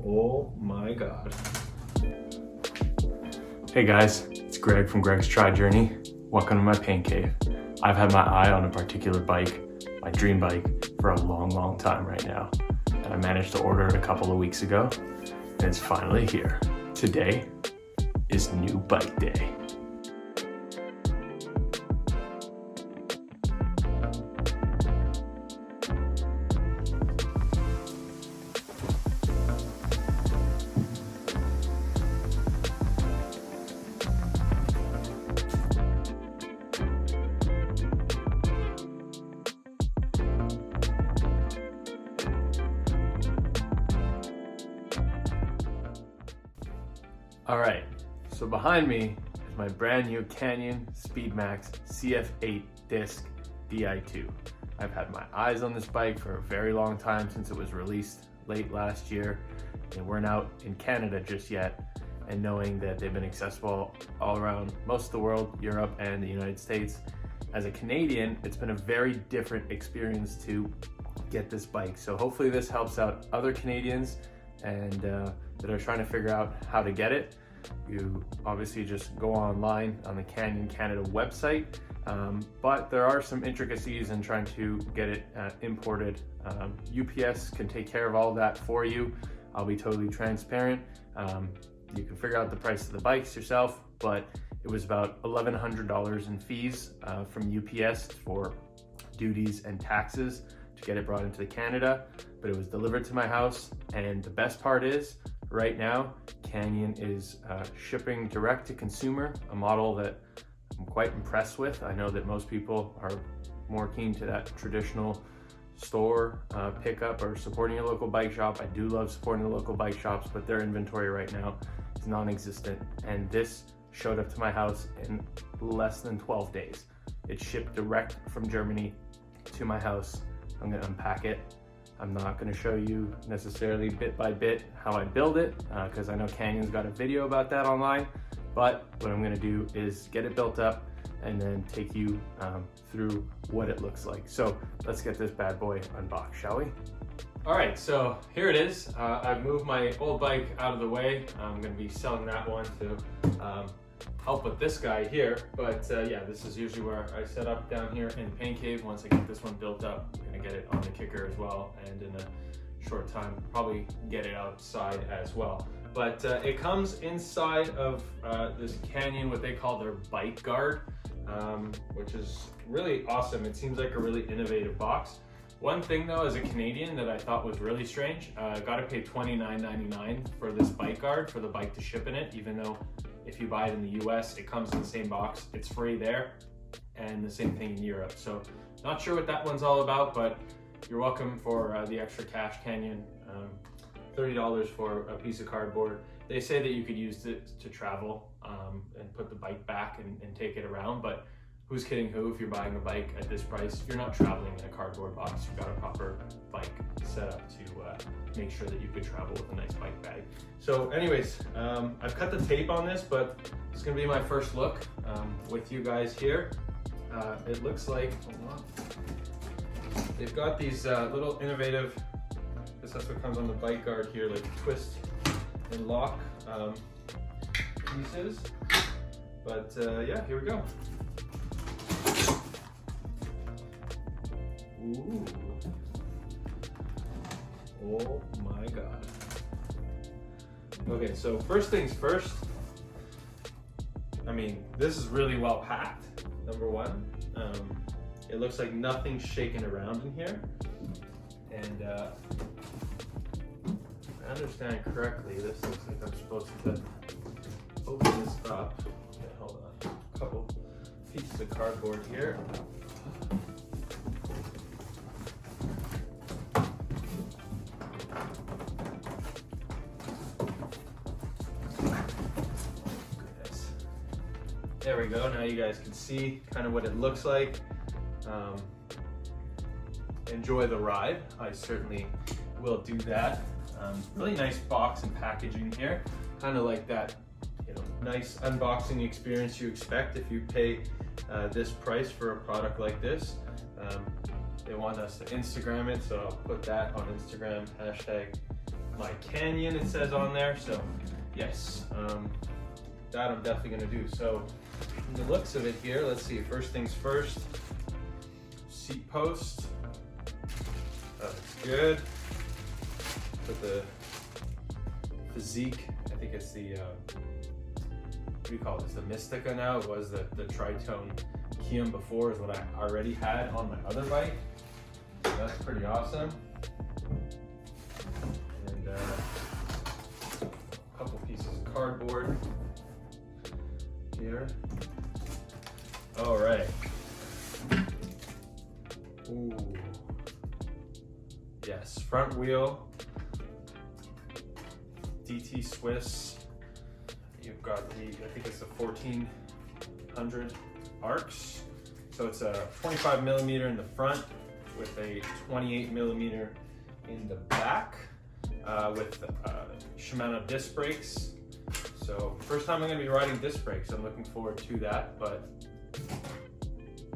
Oh my God. Hey guys, it's Greg from Gregstrijourney. Welcome to my pain cave. I've had my eye on a particular bike, my dream bike, for a long time right now. And I managed to order it a couple of weeks ago, and it's finally here. Today is new bike day. All right, so behind me is my brand new Canyon Speedmax CF Disc Di2. I've had my eyes on this bike for a very long time, since it was released late last year. They weren't out in Canada just yet, and knowing that they've been accessible all around most of the world, Europe and the United States. As a Canadian, it's been a very different experience to get this bike. So hopefully this helps out other Canadians and that are trying to figure out how to get it. You obviously just go online on the Canyon Canada website, but there are some intricacies in trying to get it imported. UPS can take care of all of that for you. I'll be totally transparent. You can figure out the price of the bikes yourself, but it was about $1,100 in fees from UPS for duties and taxes to get it brought into Canada, but it was delivered to my house. And the best part is, right now, Canyon is shipping direct to consumer, a model that I'm quite impressed with. I know that most people are more keen to that traditional store pickup or supporting your local bike shop. I do love supporting the local bike shops, but their inventory right now is non-existent. And this showed up to my house in less than 12 days. It shipped direct from Germany to my house. I'm gonna unpack it. I'm not gonna show you necessarily bit by bit how I build it, because I know Canyon's got a video about that online, but what I'm gonna do is get it built up and then take you through what it looks like. So let's get this bad boy unboxed, shall we? All right, so here it is. I've moved my old bike out of the way. I'm gonna be selling that one to help with this guy here, but yeah, this is usually where I set up down here in the pain cave. Once I get this one built up, I'm gonna get it on the kicker as well, and in a short time probably get it outside as well. But it comes inside of this Canyon, what they call their bike guard, which is really awesome. It seems like a really innovative box. One thing though, as a Canadian, that I thought was really strange, I gotta pay $29.99 for this bike guard for the bike to ship in it, even though if you buy it in the US, it comes in the same box, it's free there, and the same thing in Europe. So not sure what that one's all about, but you're welcome for the extra cash, Canyon. $30 for a piece of cardboard. They say that you could use it to travel and put the bike back and take it around, but who's kidding who? If you're buying a bike at this price, you're not traveling in a cardboard box. You've got a proper bike set up to make sure that you could travel with a nice bike bag. So anyways, I've cut the tape on this, but it's gonna be my first look with you guys here. It looks like, hold on. They've got these little innovative, I guess that's what comes on the bike guard here, like twist and lock pieces. But yeah, here we go. Ooh. Oh my God. Okay, so first things first, I mean, this is really well packed, number one. It looks like nothing's shaking around in here. And if I understand correctly, this looks like I'm supposed to open this up. Okay, hold on, a couple pieces of cardboard here. There we go. Now you guys can see kind of what it looks like. Enjoy the ride. I certainly will do that. Really nice box and packaging here. Kind of like that, you know, nice unboxing experience you expect if you pay this price for a product like this. They want us to Instagram it, so I'll put that on Instagram, hashtag my Canyon, it says on there. So yes, that I'm definitely gonna do. So from the looks of it here, let's see, first things first, seat post, that looks good. Put the physique, I think it's the, what do you call this, the Mystica now. It was the Tritone Kium before, is what I already had on my other bike. So that's pretty awesome. And a couple pieces of cardboard here. All right. Ooh. Yes, front wheel, DT Swiss. You've got the, I think it's the 1400 arcs. So it's a 25 millimeter in the front with a 28 millimeter in the back with Shimano disc brakes. So first time I'm gonna be riding disc brakes. I'm looking forward to that, but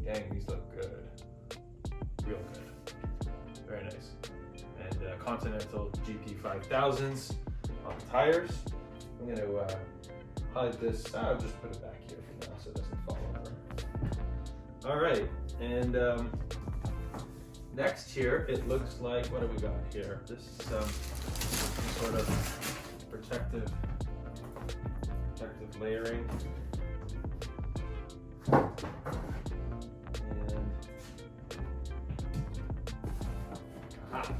dang, these look good. Real good. Very nice. And Continental GP 5000s on the tires. I'm gonna hide this. I'll just put it back here for now so it doesn't fall over. All right, and next here, it looks like, what do we got here? This is some sort of protective layering. And aha.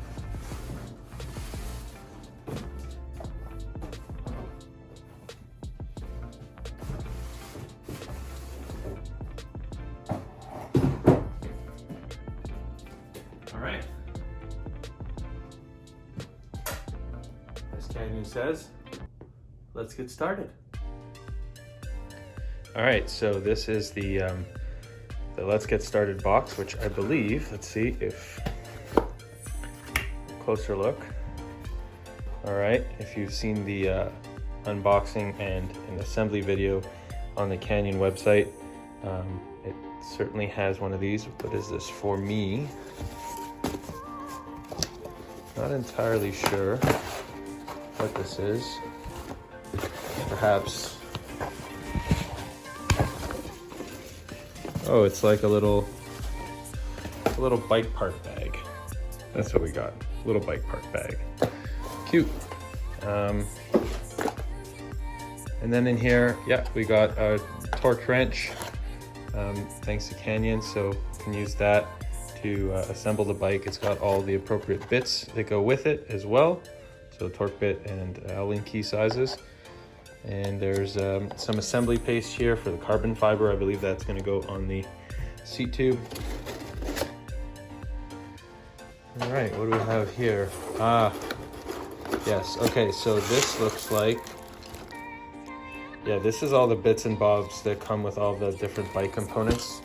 All right. As Canyon says, let's get started. All right, so this is the Let's Get Started box, which I believe, let's see if, closer look. All right, if you've seen the unboxing and an assembly video on the Canyon website, it certainly has one of these. What is this for me? Not entirely sure what this is. Perhaps, oh, it's like a little bike part bag. That's what we got, a little bike part bag. Cute. And then in here, yeah, we got a torque wrench, thanks to Canyon, so you can use that to assemble the bike. It's got all the appropriate bits that go with it as well, so torque bit and Allen key sizes. And there's some assembly paste here for the carbon fiber. I believe that's going to go on the seat tube. All right, what do we have here? Yes, okay, so this looks like, yeah, this is all the bits and bobs that come with all the different bike components.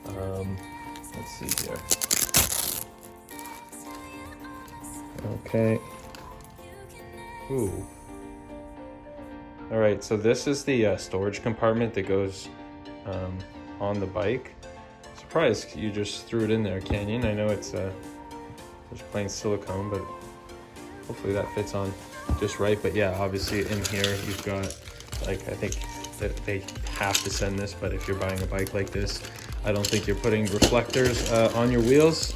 Let's see here. Okay. Ooh. All right, so this is the storage compartment that goes on the bike. Surprised you just threw it in there, Canyon. I know it's just plain silicone, but hopefully that fits on just right. But yeah, obviously in here you've got, like, I think that they have to send this, but if you're buying a bike like this, I don't think you're putting reflectors on your wheels.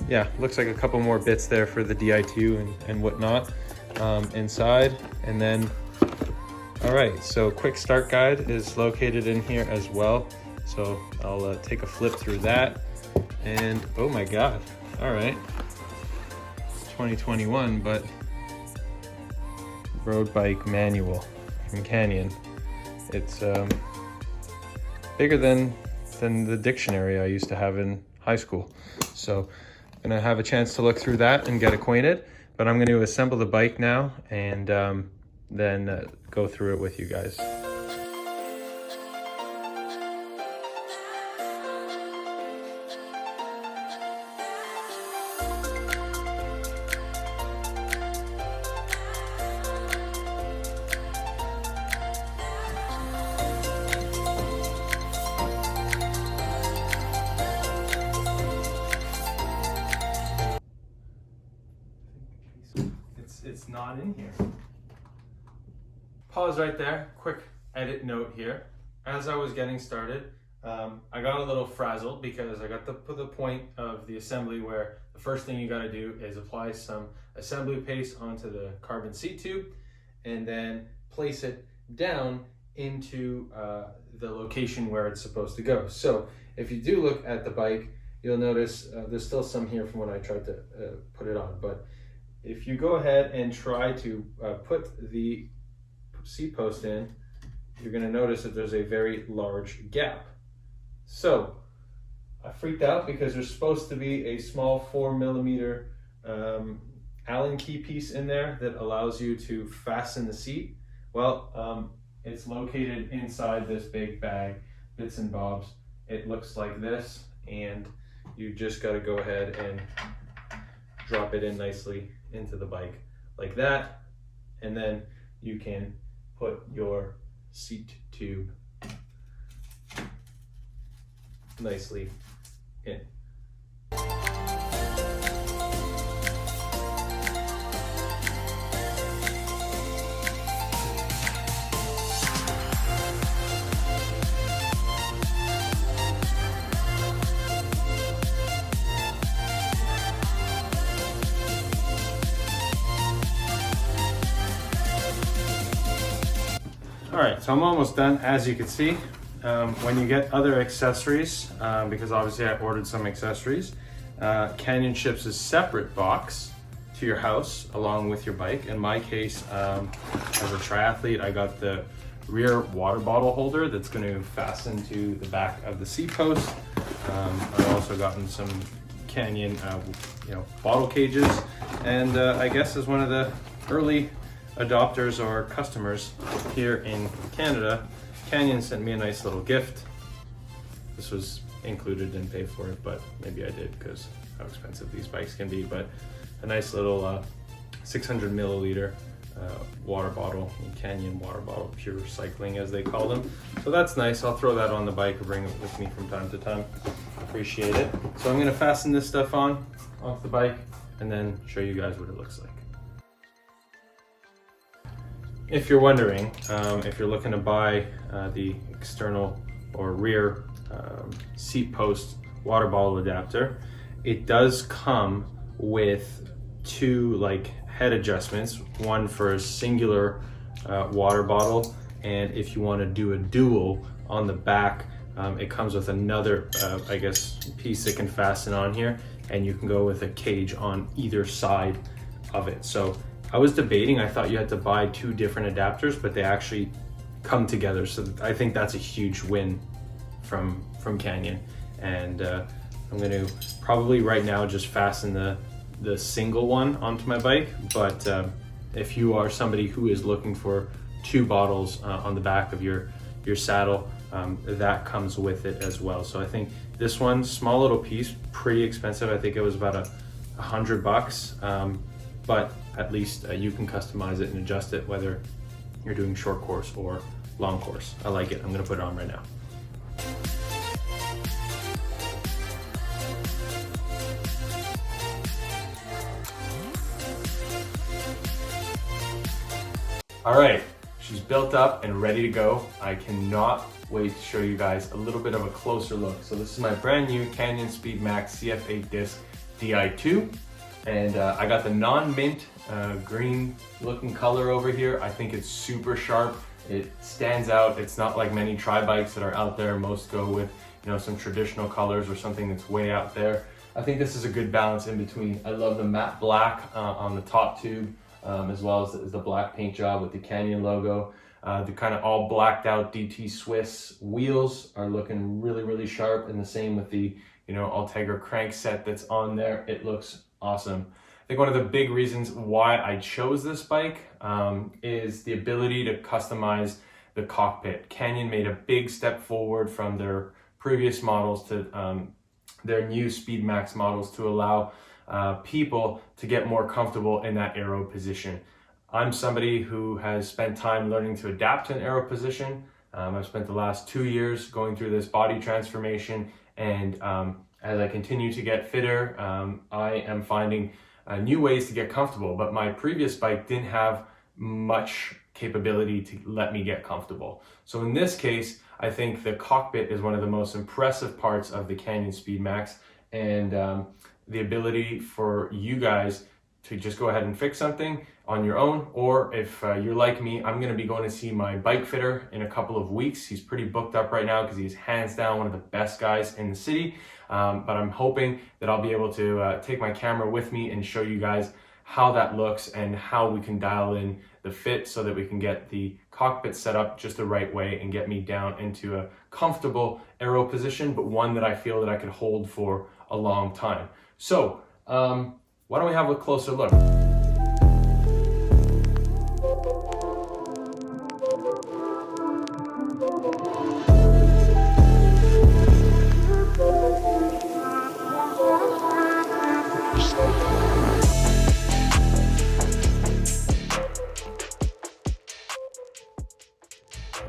Yeah, looks like a couple more bits there for the Di2 and whatnot inside. And then, all right, so quick start guide is located in here as well. So I'll take a flip through that. And oh my God, all right. It's 2021, but road bike manual from Canyon. It's bigger than the dictionary I used to have in high school. So I'm gonna have a chance to look through that and get acquainted, but I'm gonna assemble the bike now and then go through it with you guys. it's not in here. Pause right there, quick edit note here. As I was getting started, I got a little frazzled because I got to the point of the assembly where the first thing you got to do is apply some assembly paste onto the carbon seat tube and then place it down into the location where it's supposed to go. So if you do look at the bike, you'll notice there's still some here from when I tried to put it on. But if you go ahead and try to put the seat post in, you're going to notice that there's a very large gap. So I freaked out because there's supposed to be a small 4mm Allen key piece in there that allows you to fasten the seat. Well, it's located inside this big bag, bits and bobs. It looks like this, and you just got to go ahead and drop it in nicely into the bike like that, and then you can put your seat tube nicely in. All right, so I'm almost done. As you can see, when you get other accessories, because obviously I ordered some accessories, Canyon ships a separate box to your house along with your bike. In my case, as a triathlete, I got the rear water bottle holder that's going to fasten to the back of the seat post. I've also gotten some Canyon, bottle cages, and I guess as one of the early adopters or customers here in Canada, Canyon sent me a nice little gift. This was included, didn't pay for it, but maybe I did because how expensive these bikes can be. But a nice little 600 milliliter water bottle, Canyon water bottle, pure recycling as they call them. So that's nice. I'll throw that on the bike or bring it with me from time to time. Appreciate it. So I'm gonna fasten this stuff onto the bike and then show you guys what it looks like. If you're wondering, if you're looking to buy the external or rear seat post water bottle adapter, it does come with two head adjustments, one for a singular water bottle, and if you want to do a dual on the back, it comes with another piece that can fasten on here, and you can go with a cage on either side of it. So I was debating, I thought you had to buy two different adapters, but they actually come together. So I think that's a huge win from Canyon. And I'm gonna probably right now just fasten the single one onto my bike. But if you are somebody who is looking for two bottles on the back of your saddle, that comes with it as well. So I think this one, small little piece, pretty expensive. I think it was about $100. But at least you can customize it and adjust it whether you're doing short course or long course. I like it. I'm gonna put it on right now. All right, she's built up and ready to go. I cannot wait to show you guys a little bit of a closer look. So this is my brand new Canyon Speedmax CF8 Disc Di2. And I got the non-mint green looking color over here. I think it's super sharp. It stands out. It's not like many tri-bikes that are out there. Most go with some traditional colors or something that's way out there. I think this is a good balance in between. I love the matte black on the top tube, as well as the black paint job with the Canyon logo. The kind of all blacked out DT Swiss wheels are looking really, really sharp, and the same with the Ultegra crank set that's on there. It looks awesome. I think one of the big reasons why I chose this bike is the ability to customize the cockpit. Canyon made a big step forward from their previous models to their new Speedmax models to allow people to get more comfortable in that aero position. I'm somebody who has spent time learning to adapt to an aero position. I've spent the last 2 years going through this body transformation, and as I continue to get fitter, I am finding new ways to get comfortable, but my previous bike didn't have much capability to let me get comfortable. So in this case, I think the cockpit is one of the most impressive parts of the Canyon Speedmax, and the ability for you guys to just go ahead and fix something on your own, or if you're like me, I'm going to be going to see my bike fitter in a couple of weeks. He's pretty booked up right now because he's hands down one of the best guys in the city, but I'm hoping that I'll be able to take my camera with me and show you guys how that looks and how we can dial in the fit so that we can get the cockpit set up just the right way and get me down into a comfortable aero position, but one that I feel that I could hold for a long time. So why don't we have a closer look?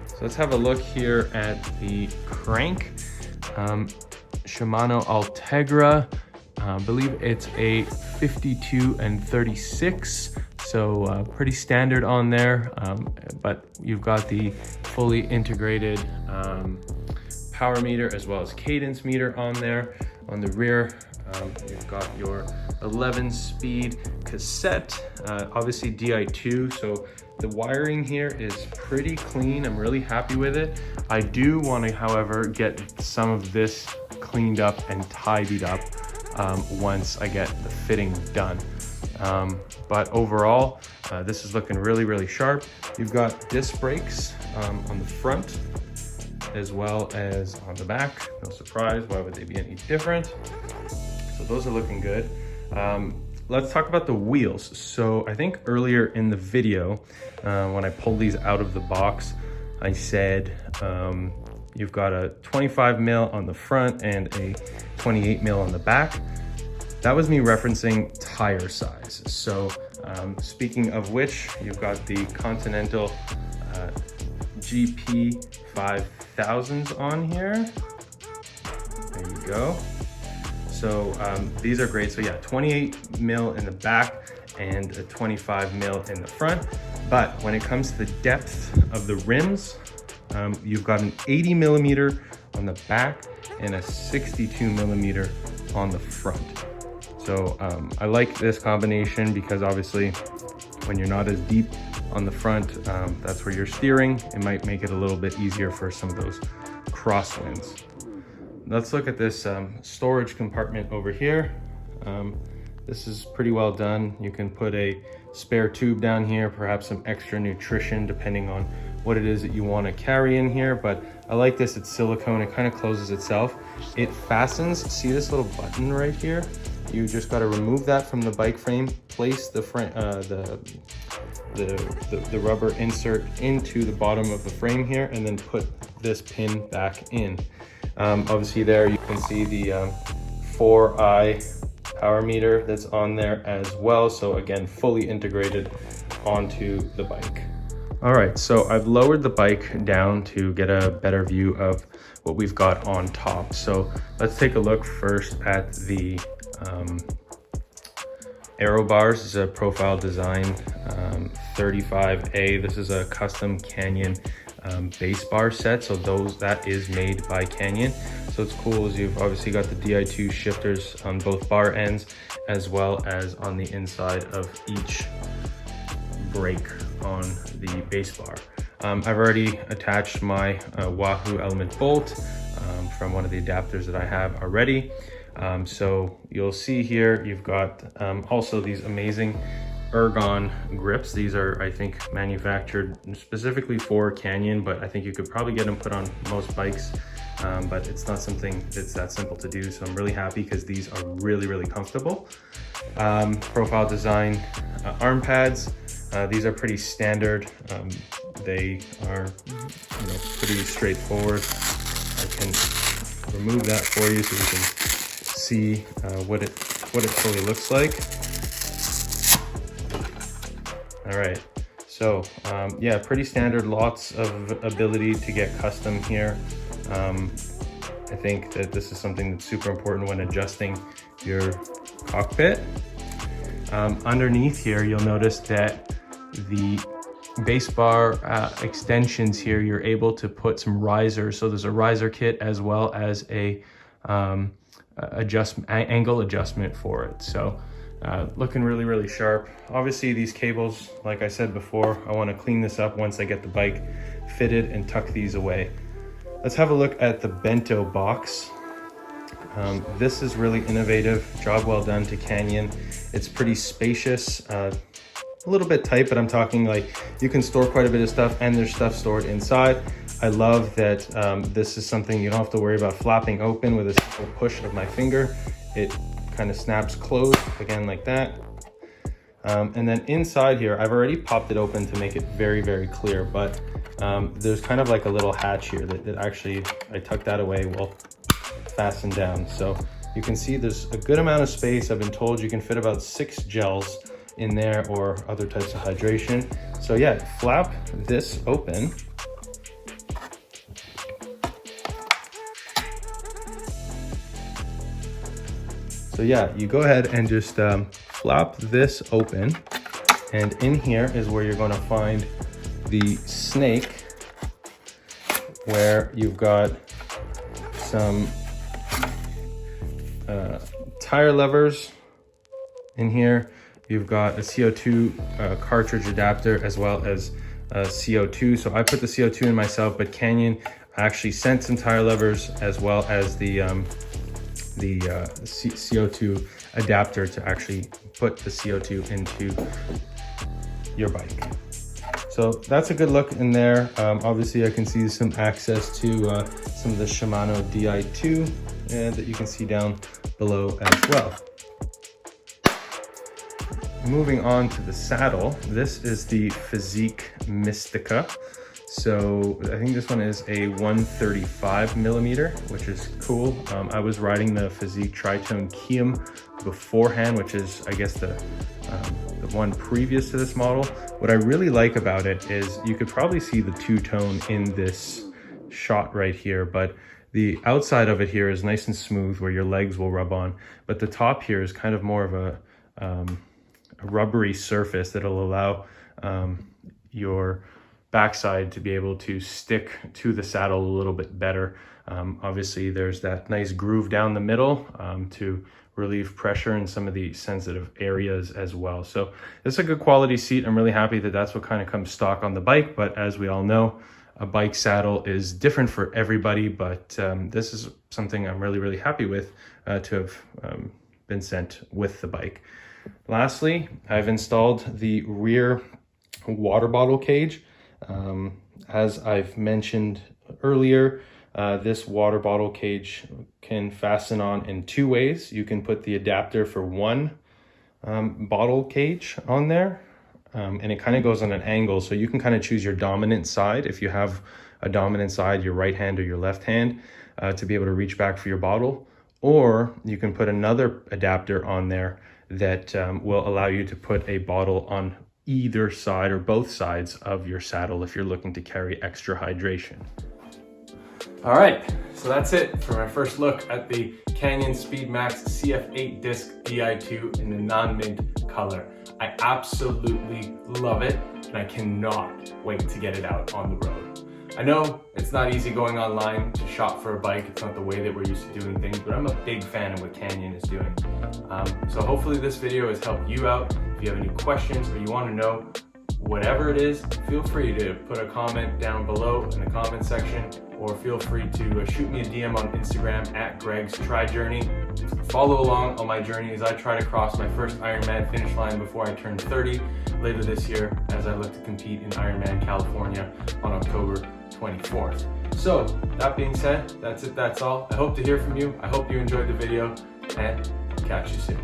So let's have a look here at the crank. Shimano Ultegra, I believe it's a 52 and 36, so pretty standard on there, but you've got the fully integrated power meter as well as cadence meter on there. On the rear, you've got your 11-speed cassette, obviously Di2, so the wiring here is pretty clean. I'm really happy with it. I do want to, however, get some of this cleaned up and tidied up once I get the fitting done. But overall, this is looking really, really sharp. You've got disc brakes on the front as well as on the back. No surprise, why would they be any different? So those are looking good. Let's talk about the wheels. So I think earlier in the video, when I pulled these out of the box, I said you've got a 25 mil on the front and a 28 mil on the back. That was me referencing tire size. So speaking of which, you've got the Continental GP 5000s on here. There you go. So these are great. So yeah, 28 mil in the back and a 25 mil in the front. But when it comes to the depth of the rims, you've got an 80 millimeter on the back and a 62 millimeter on the front. So I like this combination because obviously when you're not as deep on the front, that's where you're steering. It might make it a little bit easier for some of those crosswinds. Let's look at this storage compartment over here. This is pretty well done. You can put a spare tube down here, perhaps some extra nutrition depending on what it is that you want to carry in here. But I like this, it's silicone, it kind of closes itself. It fastens, see this little button right here? You just got to remove that from the bike frame, place the the rubber insert into the bottom of the frame here, and then put this pin back in. Obviously there you can see the 4i power meter that's on there as well. So again, fully integrated onto the bike. All right, so I've lowered the bike down to get a better view of what we've got on top. So let's take a look first at the Aerobars. This is a profile design 35A. This is a custom Canyon base bar set, so that is made by Canyon. So it's cool as you've obviously got the Di2 shifters on both bar ends as well as on the inside of each brake on the base bar. I've already attached my Wahoo element bolt from one of the adapters that I have already. So you'll see here you've got also these amazing Ergon grips. These are, I think, manufactured specifically for Canyon, but I think you could probably get them put on most bikes, but it's not something that's that simple to do. So I'm really happy because these are really, really comfortable. Profile design arm pads. These are pretty standard. They are pretty straightforward. I can remove that for you so you can see what it fully looks like. All right, so yeah, pretty standard, lots of ability to get custom here. I think that this is something that's super important when adjusting your cockpit. Underneath here, you'll notice that the base bar extensions here, you're able to put some risers. So there's a riser kit as well as a angle adjustment for it. So looking really, really sharp. Obviously these cables, like I said before, I want to clean this up once I get the bike fitted and tuck these away. Let's have a look at the bento box. This is really innovative. Job well done to Canyon. It's pretty spacious, a little bit tight, but I'm talking like you can store quite a bit of stuff and there's stuff stored inside. I love that this is something you don't have to worry about flapping open with a simple push of my finger. It kind of snaps closed again like that. And then inside here, I've already popped it open to make it very, very clear, but there's kind of like a little hatch here that actually, I tucked that away while fastened down. So you can see there's a good amount of space. I've been told you can fit about 6 gels in there or other types of hydration. So yeah, flap this open. So yeah, you go ahead and just flap this open, and in here is where you're going to find the snake, where you've got some tire levers in here. You've got a CO2 cartridge adapter as well as CO2. So I put the CO2 in myself, but Canyon actually sent some tire levers as well as the CO2 adapter to actually put the CO2 into your bike. So that's a good look in there. Obviously I can see some access to some of the Shimano Di2 that you can see down below as well. Moving on to the saddle, this is the Physique Mystica. So I think this one is a 135 millimeter, which is cool. I was riding the Physique Tritone Kium beforehand, which is, I guess, the one previous to this model. What I really like about it is you could probably see the two-tone in this shot right here, but the outside of it here is nice and smooth where your legs will rub on, but the top here is kind of more of a rubbery surface that'll allow your backside to be able to stick to the saddle a little bit better. Obviously there's that nice groove down the middle to relieve pressure in some of the sensitive areas as well. So it's a good quality seat. I'm really happy that that's what kind of comes stock on the bike, but as we all know, a bike saddle is different for everybody, but this is something I'm really, really happy with to have been sent with the bike. Lastly, I've installed the rear water bottle cage. As I've mentioned earlier, this water bottle cage can fasten on in 2 ways. You can put the adapter for one bottle cage on there, and it kind of goes on an angle, so you can kind of choose your dominant side, if you have a dominant side, your right hand or your left hand, to be able to reach back for your bottle. Or you can put another adapter on there that will allow you to put a bottle on either side or both sides of your saddle if you're looking to carry extra hydration. All right, so that's it for my first look at the Canyon Speedmax CF8 Disc Di2 in the non-mint color. I absolutely love it, and I cannot wait to get it out on the road. I know it's not easy going online to shop for a bike. It's not the way that we're used to doing things, but I'm a big fan of what Canyon is doing. So hopefully this video has helped you out. If you have any questions or you want to know whatever it is, feel free to put a comment down below in the comment section, or feel free to shoot me a DM on Instagram at Gregstrijourney. Follow along on my journey as I try to cross my first Ironman finish line before I turn 30 later this year, as I look to compete in Ironman California on October 24th. So that being said, that's it, that's all. I hope to hear from you. I hope you enjoyed the video, and catch you soon.